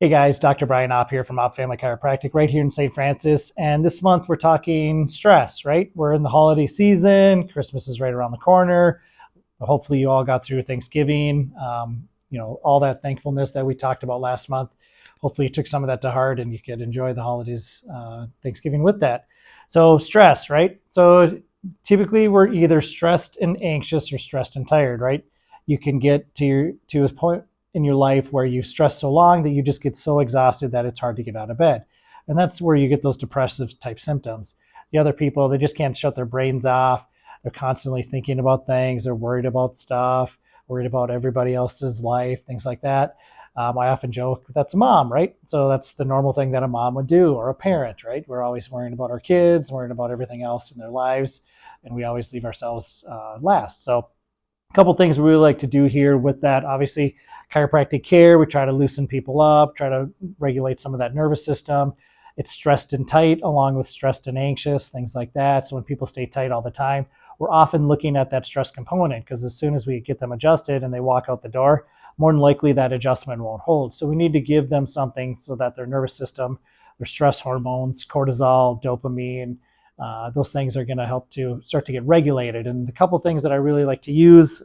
Hey guys, Dr. Brian Opp here from Opp Family Chiropractic right here in St. Francis. And this month we're talking stress, right? We're in the holiday season. Christmas is right around the corner. Hopefully you all got through Thanksgiving, all that thankfulness that we talked about last month. Hopefully you took some of that to heart and you could enjoy the holidays, Thanksgiving with that. So stress, right? So typically we're either stressed and anxious or stressed and tired, right? You can get to a point in your life where you've stressed so long that you just get so exhausted that it's hard to get out of bed. And that's where you get those depressive type symptoms. The other people, they just can't shut their brains off. They're constantly thinking about things. They're worried about stuff, worried about everybody else's life, things like that. I often joke that's a mom, right? So that's the normal thing that a mom would do, or a parent, right? We're always worrying about our kids, worrying about everything else in their lives, and we always leave ourselves last. So a couple things we really like to do here with that. Obviously, chiropractic care, we try to loosen people up, try to regulate some of that nervous system. It's stressed and tight along with stressed and anxious, things like that. So when people stay tight all the time, we're often looking at that stress component, because as soon as we get them adjusted and they walk out the door, more than likely that adjustment won't hold. So we need to give them something so that their nervous system, their stress hormones, cortisol, dopamine, those things are going to help to start to get regulated. And the couple things that I really like to use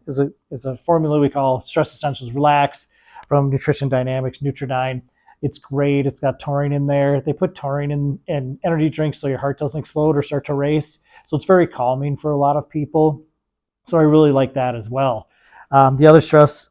is a formula we call Stress Essentials Relax from Nutrition Dynamics, Nutridyne. It's great. It's got taurine in there. They put taurine in energy drinks so your heart doesn't explode or start to race. So it's very calming for a lot of people. So I really like that as well. The other stress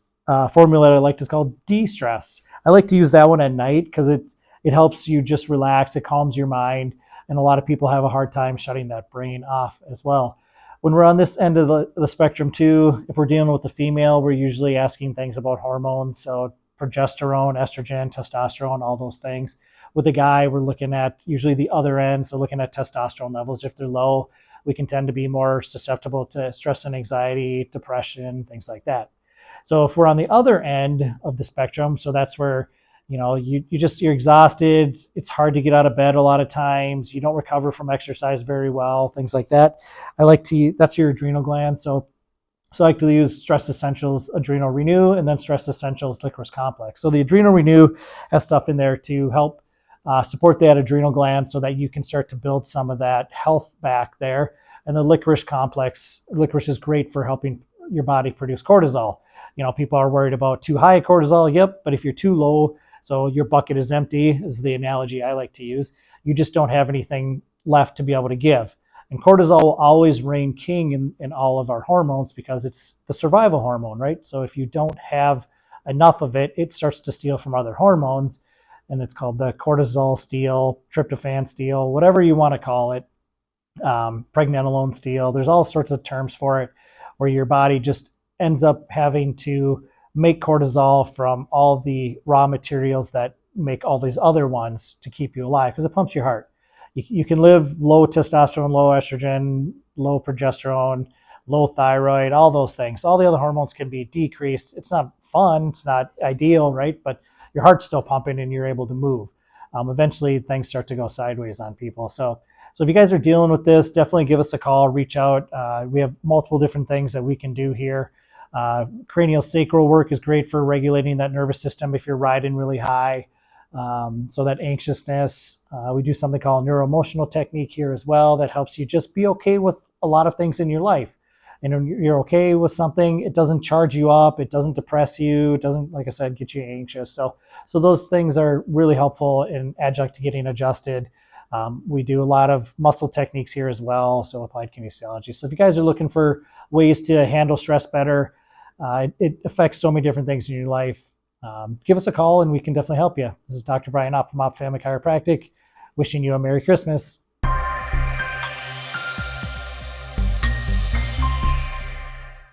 formula I like is called de-stress. I like to use that one at night because it helps you just relax. It calms your mind. And a lot of people have a hard time shutting that brain off as well. When we're on this end of the spectrum too, if we're dealing with the female, we're usually asking things about hormones. So progesterone, estrogen, testosterone, all those things. With a guy, we're looking at usually the other end. So looking at testosterone levels. If they're low, we can tend to be more susceptible to stress and anxiety, depression, things like that. So if we're on the other end of the spectrum, so that's where you're exhausted. It's hard to get out of bed a lot of times. You don't recover from exercise very well, things like that. That's your adrenal gland. So I like to use Stress Essentials Adrenal Renew and then Stress Essentials Licorice Complex. So the Adrenal Renew has stuff in there to help support that adrenal gland so that you can start to build some of that health back there. And the Licorice Complex, licorice is great for helping your body produce cortisol. People are worried about too high cortisol. Yep. But if you're too low, so your bucket is empty, is the analogy I like to use. You just don't have anything left to be able to give. And cortisol will always reign king in all of our hormones because it's the survival hormone, right? So if you don't have enough of it, it starts to steal from other hormones. And it's called the cortisol steal, tryptophan steal, whatever you want to call it, pregnenolone steal. There's all sorts of terms for it where your body just ends up having to make cortisol from all the raw materials that make all these other ones to keep you alive because it pumps your heart. You can live low testosterone, low estrogen, low progesterone, low thyroid, all those things. All the other hormones can be decreased. It's not fun. It's not ideal, right? But your heart's still pumping and you're able to move. Eventually, things start to go sideways on people. So if you guys are dealing with this, definitely give us a call, reach out. We have multiple different things that we can do here. Cranial sacral work is great for regulating that nervous system if you're riding really high. So that anxiousness, we do something called neuroemotional technique here as well that helps you just be okay with a lot of things in your life. And when you're okay with something, it doesn't charge you up, it doesn't depress you, it doesn't, like I said, get you anxious. So those things are really helpful in adjunct to getting adjusted. We do a lot of muscle techniques here as well, so applied kinesiology. So if you guys are looking for ways to handle stress better, it affects so many different things in your life. Give us a call and we can definitely help you. This is Dr. Brian Opp from Opp Family Chiropractic, wishing you a Merry Christmas.